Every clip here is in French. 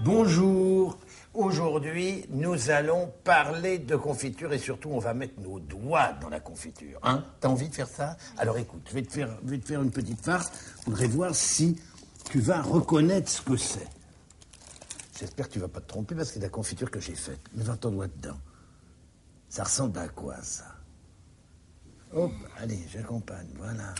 Bonjour. Aujourd'hui, nous allons parler de confiture et surtout, on va mettre nos doigts dans la confiture. Hein? T'as envie de faire ça? Alors écoute, je vais te faire une petite farce. Je voudrais voir si tu vas reconnaître ce que c'est. J'espère que tu vas pas te tromper parce que c'est de la confiture que j'ai faite. Mets ton doigt dedans. Ça ressemble à quoi, ça? Hop, allez, j'accompagne, voilà.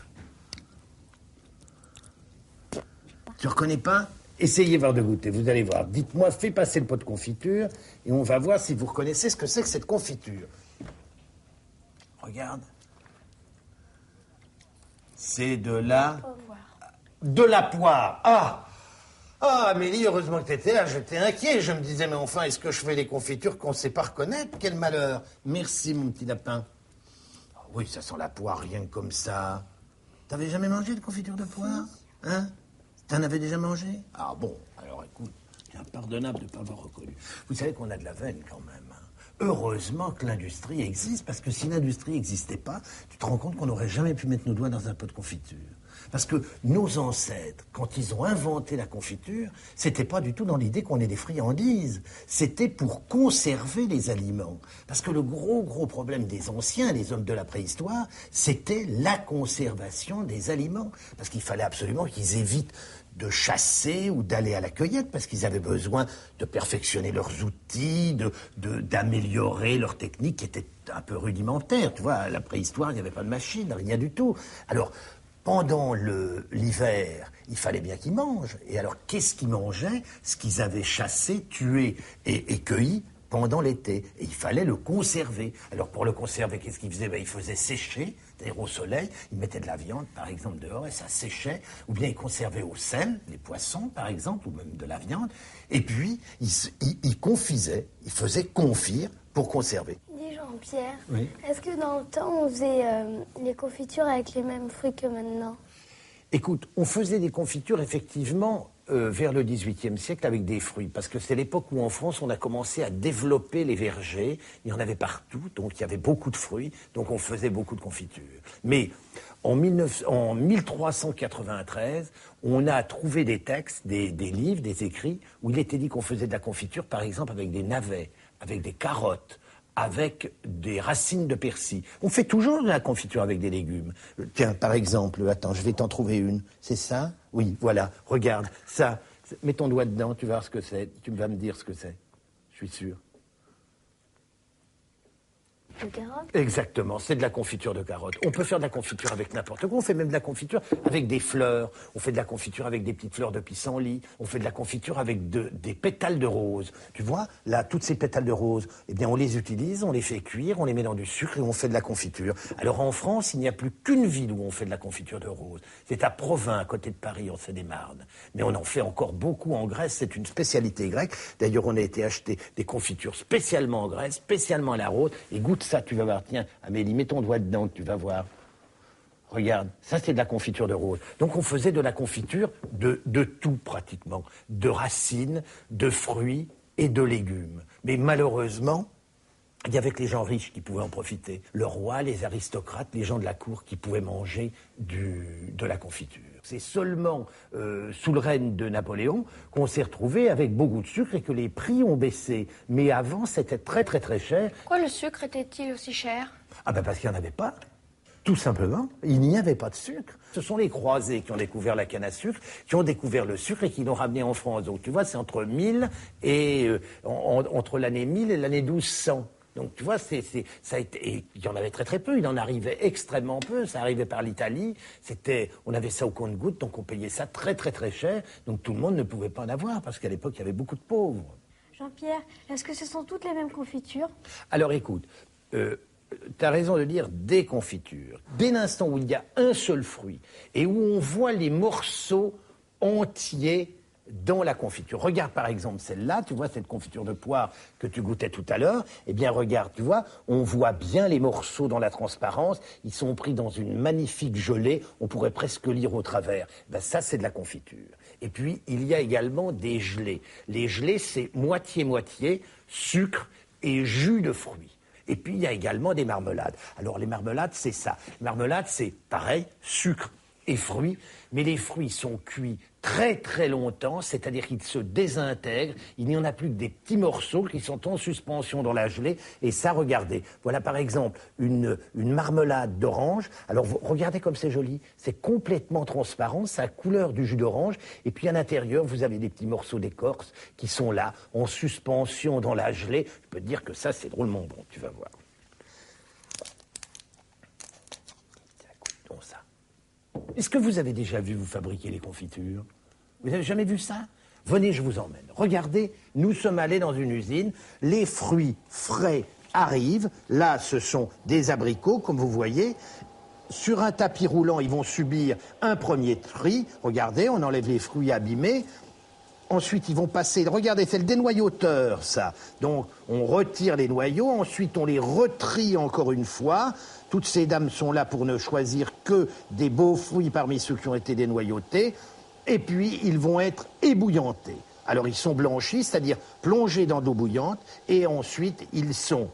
Tu reconnais pas? Essayez voir de goûter, vous allez voir. Dites-moi, fais passer le pot de confiture et on va voir si vous reconnaissez ce que c'est que cette confiture. Regarde. C'est de la poire. Ah! Ah, Amélie, heureusement que t'étais là, j'étais inquiet. Je me disais, mais enfin, est-ce que je fais les confitures qu'on ne sait pas reconnaître? Quel malheur. Merci, mon petit lapin. Oh, oui, ça sent la poire, rien que comme ça. T'avais jamais mangé de confiture de poire? Hein? T'en avais déjà mangé? Ah bon, alors écoute, c'est impardonnable de ne pas avoir reconnu. Vous savez qu'on a de la veine quand même. Hein. Heureusement que l'industrie existe, parce que si l'industrie n'existait pas, tu te rends compte qu'on n'aurait jamais pu mettre nos doigts dans un pot de confiture. Parce que nos ancêtres, quand ils ont inventé la confiture, c'était pas du tout dans l'idée qu'on ait des friandises. C'était pour conserver les aliments. Parce que le gros problème des anciens, les hommes de la préhistoire, c'était la conservation des aliments. Parce qu'il fallait absolument qu'ils évitent de chasser ou d'aller à la cueillette, parce qu'ils avaient besoin de perfectionner leurs outils, d'améliorer leurs techniques qui étaient un peu rudimentaires. Tu vois, à la préhistoire, il n'y avait pas de machine, rien du tout. Alors, pendant l'hiver, il fallait bien qu'ils mangent. Et alors, qu'est-ce qu'ils mangeaient? Ce qu'ils avaient chassé, tué et cueilli pendant l'été. Et il fallait le conserver. Alors, pour le conserver, qu'est-ce qu'ils faisaient? Ils faisaient sécher, c'est-à-dire au soleil. Ils mettaient de la viande, par exemple, dehors, et ça séchait. Ou bien ils conservaient au sel, les poissons, par exemple, ou même de la viande. Et puis, ils confisaient, ils faisaient confire pour conserver. Dis Jean-Pierre, oui. Est-ce que dans le temps, on faisait les confitures avec les mêmes fruits que maintenant? Écoute, on faisait des confitures, effectivement, vers le XVIIIe siècle avec des fruits, parce que c'est l'époque où en France on a commencé à développer les vergers, il y en avait partout, donc il y avait beaucoup de fruits, donc on faisait beaucoup de confitures. Mais en 1393, on a trouvé des textes, des livres, des écrits, où il était dit qu'on faisait de la confiture, par exemple, avec des navets, avec des carottes, avec des racines de persil. On fait toujours de la confiture avec des légumes. Tiens, par exemple, attends, je vais t'en trouver une. C'est ça? Oui, voilà, regarde, ça. Mets ton doigt dedans, tu vas voir ce que c'est. Tu vas me dire ce que c'est. Je suis sûr. De carottes? Exactement, c'est de la confiture de carottes. On peut faire de la confiture avec n'importe quoi. On fait même de la confiture avec des fleurs. On fait de la confiture avec des petites fleurs de pissenlit. On fait de la confiture avec des pétales de rose. Tu vois, là, toutes ces pétales de rose, eh bien, on les utilise, on les fait cuire, on les met dans du sucre et on fait de la confiture. Alors en France, il n'y a plus qu'une ville où on fait de la confiture de rose. C'est à Provins, à côté de Paris, en Seine-et-Marne. Mais on en fait encore beaucoup en Grèce. C'est une spécialité grecque. D'ailleurs, on a été acheter des confitures spécialement en Grèce, spécialement à la rose. Et goûte ça, tu vas voir. Tiens, Amélie, mets ton doigt dedans, tu vas voir. Regarde, ça c'est de la confiture de rose. Donc on faisait de la confiture de tout pratiquement. De racines, de fruits et de légumes. Mais malheureusement, il y avait que les gens riches qui pouvaient en profiter. Le roi, les aristocrates, les gens de la cour qui pouvaient manger de la confiture. C'est seulement sous le règne de Napoléon qu'on s'est retrouvé avec beaucoup de sucre et que les prix ont baissé. Mais avant, c'était très très très cher. Pourquoi le sucre était-il aussi cher? Ah ben parce qu'il n'y en avait pas. Tout simplement, il n'y avait pas de sucre. Ce sont les croisés qui ont découvert la canne à sucre, qui ont découvert le sucre et qui l'ont ramené en France. Donc tu vois, c'est entre 1000 et entre l'année 1000 et l'année 1200. Donc tu vois, ça a été, et il y en avait très très peu, il en arrivait extrêmement peu, ça arrivait par l'Italie, on avait ça au compte-gouttes, donc on payait ça très très très cher, donc tout le monde ne pouvait pas en avoir, parce qu'à l'époque il y avait beaucoup de pauvres. Jean-Pierre, est-ce que ce sont toutes les mêmes confitures? Alors écoute, tu as raison de dire des confitures. Dès l'instant où il y a un seul fruit, et où on voit les morceaux entiers dans la confiture. Regarde par exemple celle-là, tu vois cette confiture de poire que tu goûtais tout à l'heure, eh bien regarde, tu vois, on voit bien les morceaux dans la transparence, ils sont pris dans une magnifique gelée, on pourrait presque lire au travers. Ben, ça c'est de la confiture. Et puis il y a également des gelées. Les gelées c'est moitié-moitié sucre et jus de fruits. Et puis il y a également des marmelades. Alors les marmelades c'est ça. Les marmelades c'est pareil, sucre et fruits, mais les fruits sont cuits très très longtemps, c'est-à-dire qu'ils se désintègrent, il n'y en a plus que des petits morceaux qui sont en suspension dans la gelée, et ça, regardez, voilà par exemple une marmelade d'orange, alors regardez comme c'est joli, c'est complètement transparent, ça a la couleur du jus d'orange, et puis à l'intérieur, vous avez des petits morceaux d'écorce qui sont là, en suspension dans la gelée, je peux te dire que ça, c'est drôlement bon, tu vas voir. Ça. Est-ce que vous avez déjà vu vous fabriquer les confitures? Vous n'avez jamais vu ça? Venez, je vous emmène. Regardez, nous sommes allés dans une usine, les fruits frais arrivent, là ce sont des abricots, comme vous voyez. Sur un tapis roulant, ils vont subir un premier tri. Regardez, on enlève les fruits abîmés. Ensuite, ils vont passer, regardez, c'est le dénoyauteur, ça. Donc, on retire les noyaux, ensuite on les retrie encore une fois. Toutes ces dames sont là pour ne choisir que des beaux fruits parmi ceux qui ont été dénoyautés. Et puis, ils vont être ébouillantés. Alors, ils sont blanchis, c'est-à-dire plongés dans d'eau bouillante. Et ensuite, ils sont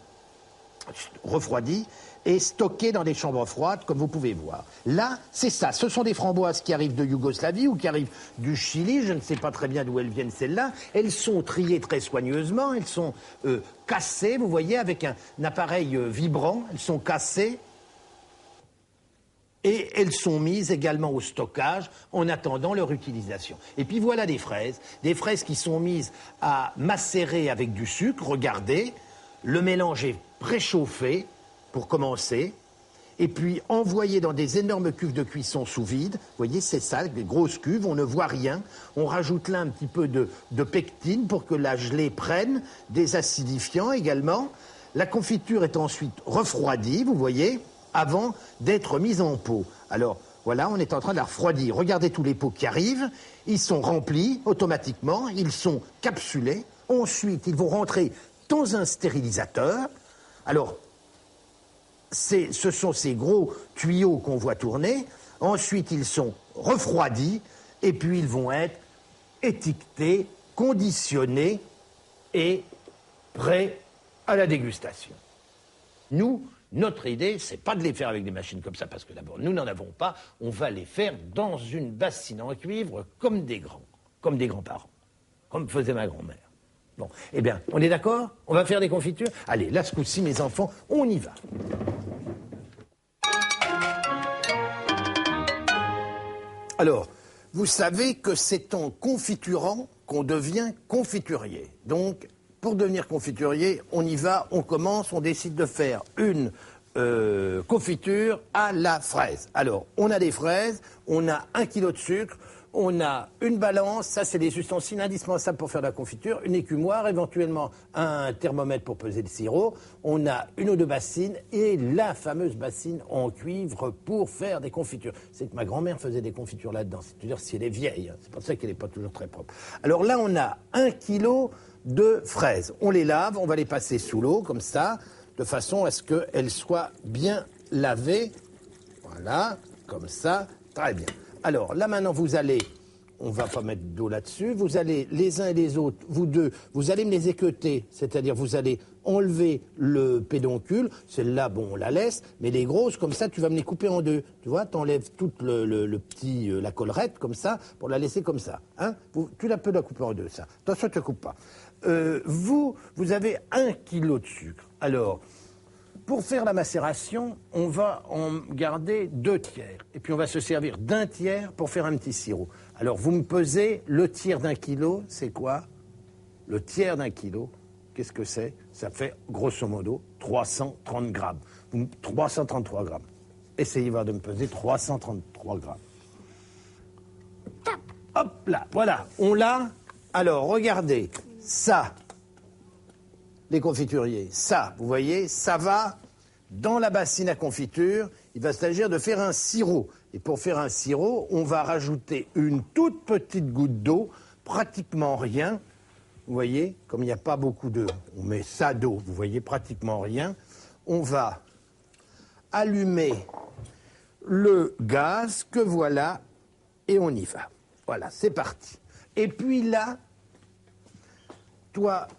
refroidis et stockés dans des chambres froides, comme vous pouvez voir. Là, c'est ça. Ce sont des framboises qui arrivent de Yougoslavie ou qui arrivent du Chili. Je ne sais pas très bien d'où elles viennent, celles-là. Elles sont triées très soigneusement. Elles sont cassées, vous voyez, avec un appareil vibrant. Elles sont cassées. Et elles sont mises également au stockage en attendant leur utilisation. Et puis voilà des fraises qui sont mises à macérer avec du sucre. Regardez, le mélange est préchauffé pour commencer, et puis envoyé dans des énormes cuves de cuisson sous vide. Vous voyez, c'est ça, des grosses cuves, on ne voit rien. On rajoute là un petit peu de pectine pour que la gelée prenne, des acidifiants également. La confiture est ensuite refroidie, vous voyez, avant d'être mise en pot. Alors, voilà, on est en train de la refroidir. Regardez tous les pots qui arrivent, ils sont remplis automatiquement, ils sont capsulés. Ensuite, ils vont rentrer dans un stérilisateur. Alors, ce sont ces gros tuyaux qu'on voit tourner. Ensuite, ils sont refroidis et puis ils vont être étiquetés, conditionnés et prêts à la dégustation. Nous, notre idée, c'est pas de les faire avec des machines comme ça, parce que d'abord, nous n'en avons pas. On va les faire dans une bassine en cuivre comme des grands-parents, comme faisait ma grand-mère. Bon, eh bien, on est d'accord? On va faire des confitures? Allez, là, ce coup-ci, mes enfants, on y va. Alors, vous savez que c'est en confiturant qu'on devient confiturier. Donc, pour devenir confiturier, on y va, on commence, on décide de faire une confiture à la fraise. Alors, on a des fraises, on a 1 kilo de sucre, on a une balance, ça c'est des ustensiles indispensables pour faire de la confiture, une écumoire, éventuellement un thermomètre pour peser le sirop, on a une ou deux bassines et la fameuse bassine en cuivre pour faire des confitures. C'est que ma grand-mère faisait des confitures là-dedans, c'est-à-dire si elle est vieille, hein, c'est pour ça qu'elle n'est pas toujours très propre. Alors là on a 1 kilo de fraises, on les lave, on va les passer sous l'eau comme ça, de façon à ce qu'elles soient bien lavées, voilà, comme ça, très bien. Alors, là, maintenant, vous allez, on ne va pas mettre d'eau là-dessus, vous allez, les uns et les autres, vous deux, vous allez me les équeuter, c'est-à-dire vous allez enlever le pédoncule, celle-là, bon, on la laisse, mais les grosses, comme ça, tu vas me les couper en deux. Tu vois, tu enlèves toute la collerette, comme ça, pour la laisser comme ça. Hein, tu peux la couper en deux, ça. Attention, tu ne coupes pas. Vous avez 1 kilo de sucre. Alors, pour faire la macération, on va en garder 2 tiers. Et puis on va se servir d'1 tiers pour faire un petit sirop. Alors vous me pesez, le tiers d'1 kilo, c'est quoi? Le tiers d'1 kilo, qu'est-ce que c'est? Ça fait grosso modo 330 grammes. 333 grammes. Essayez voir de me peser 333 grammes. Hop là, voilà, on l'a. Alors regardez, ça... Les confituriers, ça, vous voyez, ça va dans la bassine à confiture. Il va s'agir de faire un sirop. Et pour faire un sirop, on va rajouter une toute petite goutte d'eau, pratiquement rien. Vous voyez, comme il n'y a pas beaucoup d'eau, on met ça d'eau, vous voyez, pratiquement rien. On va allumer le gaz, que voilà, et on y va. Voilà, c'est parti. Et puis là, toi...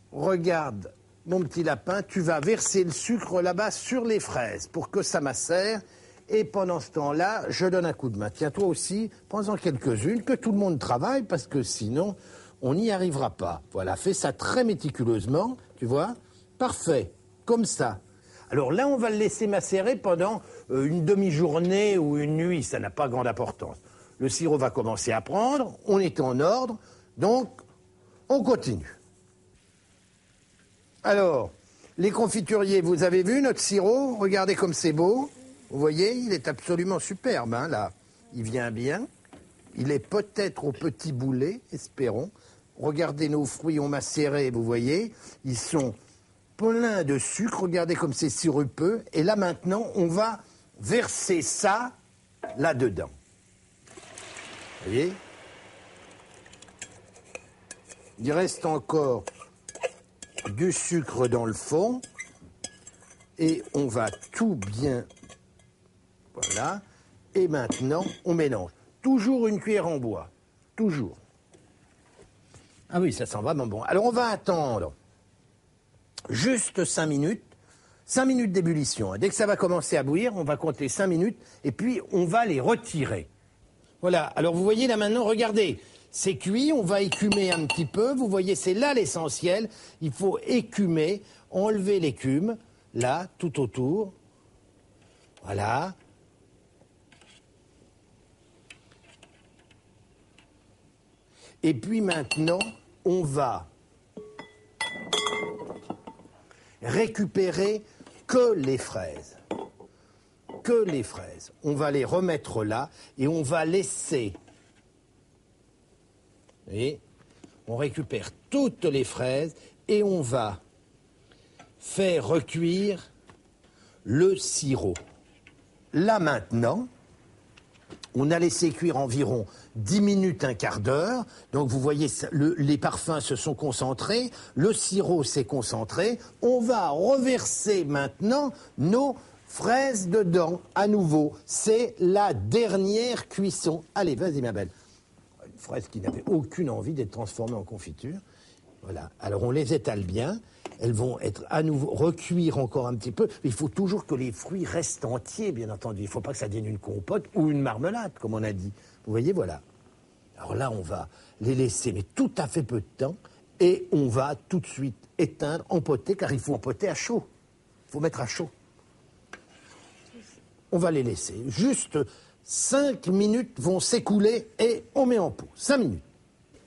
Regarde, mon petit lapin, tu vas verser le sucre là-bas sur les fraises pour que ça macère. Et pendant ce temps-là, je donne un coup de main. Tiens, toi aussi, prends-en quelques-unes, que tout le monde travaille, parce que sinon, on n'y arrivera pas. Voilà, fais ça très méticuleusement, tu vois. Parfait, comme ça. Alors là, on va le laisser macérer pendant une demi-journée ou une nuit, ça n'a pas grande importance. Le sirop va commencer à prendre, on est en ordre, donc on continue. Alors, les confituriers, vous avez vu notre sirop? Regardez comme c'est beau. Vous voyez, il est absolument superbe, hein, là. Il vient bien. Il est peut-être au petit boulet, espérons. Regardez, nos fruits ont macéré, vous voyez. Ils sont pleins de sucre. Regardez comme c'est sirupeux. Et là, maintenant, on va verser ça là-dedans. Vous voyez? Il reste encore du sucre dans le fond. Et on va tout bien... Voilà. Et maintenant, on mélange. Toujours une cuillère en bois. Toujours. Ah oui, ça sent vraiment bon. Alors, on va attendre juste 5 minutes. 5 minutes d'ébullition. Dès que ça va commencer à bouillir, on va compter 5 minutes. Et puis, on va les retirer. Voilà. Alors, vous voyez là maintenant, regardez. C'est cuit. On va écumer un petit peu. Vous voyez, c'est là l'essentiel. Il faut écumer, enlever l'écume. Là, tout autour. Voilà. Et puis maintenant, on va récupérer que les fraises. Que les fraises. On va les remettre là et on va laisser. Vous voyez, on récupère toutes les fraises et on va faire recuire le sirop. Là maintenant, on a laissé cuire environ 10 minutes, un quart d'heure. Donc vous voyez, les parfums se sont concentrés, le sirop s'est concentré. On va reverser maintenant nos fraises dedans à nouveau. C'est la dernière cuisson. Allez, vas-y ma belle. Une fraise qui n'avait aucune envie d'être transformée en confiture. Voilà. Alors on les étale bien. Elles vont être à nouveau recuire encore un petit peu. Il faut toujours que les fruits restent entiers, bien entendu. Il ne faut pas que ça devienne une compote ou une marmelade, comme on a dit. Vous voyez, voilà. Alors là, on va les laisser, mais tout à fait peu de temps. Et on va tout de suite éteindre, empoter, car il faut empoter à chaud. Il faut mettre à chaud. On va les laisser. Juste 5 minutes vont s'écouler et on met en pot. 5 minutes.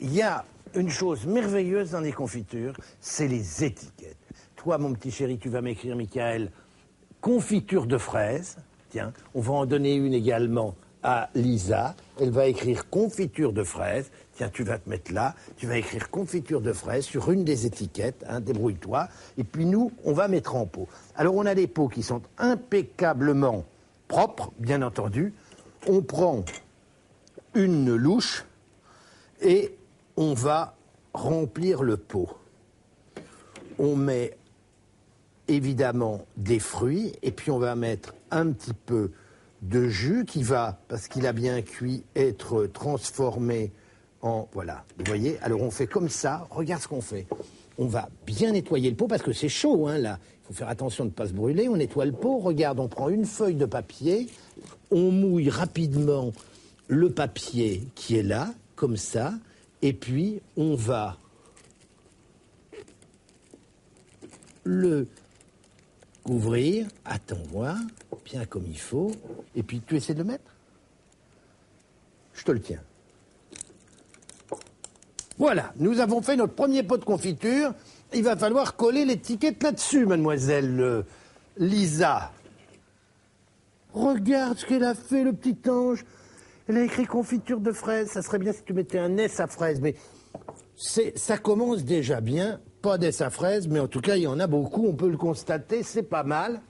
Il y a une chose merveilleuse dans les confitures, c'est les étiquettes. Toi, mon petit chéri, tu vas m'écrire, Michael, confiture de fraises. Tiens, on va en donner une également à Lisa. Elle va écrire confiture de fraises. Tiens, tu vas te mettre là. Tu vas écrire confiture de fraises sur une des étiquettes. Hein, débrouille-toi. Et puis nous, on va mettre en pot. Alors, on a des pots qui sont impeccablement propres, bien entendu. On prend une louche et on va remplir le pot. On met évidemment des fruits et puis on va mettre un petit peu de jus qui va, parce qu'il a bien cuit, être transformé en... Voilà, vous voyez. Alors on fait comme ça. Regarde ce qu'on fait. On va bien nettoyer le pot parce que c'est chaud, hein, là. Il faut faire attention de ne pas se brûler. On nettoie le pot. Regarde, on prend une feuille de papier. On mouille rapidement le papier qui est là, comme ça. Et puis, on va le couvrir. Attends, voir, bien comme il faut. Et puis, tu essaies de le mettre? Je te le tiens. Voilà, nous avons fait notre premier pot de confiture. Il va falloir coller l'étiquette là-dessus, mademoiselle Lisa. Regarde ce qu'elle a fait, le petit ange. Elle a écrit confiture de fraises. Ça serait bien si tu mettais un S à fraises, mais ça commence déjà bien. Pas d'S à fraises, mais en tout cas, il y en a beaucoup. On peut le constater, c'est pas mal.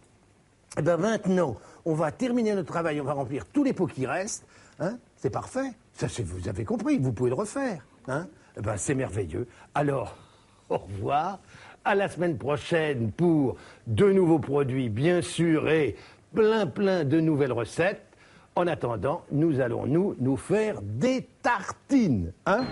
Et bien maintenant, on va terminer notre travail. On va remplir tous les pots qui restent. Hein, c'est parfait. Ça, vous avez compris. Vous pouvez le refaire. Hein. Eh ben, c'est merveilleux. Alors, au revoir. À la semaine prochaine pour de nouveaux produits, bien sûr, et plein de nouvelles recettes. En attendant, nous allons nous faire des tartines, hein?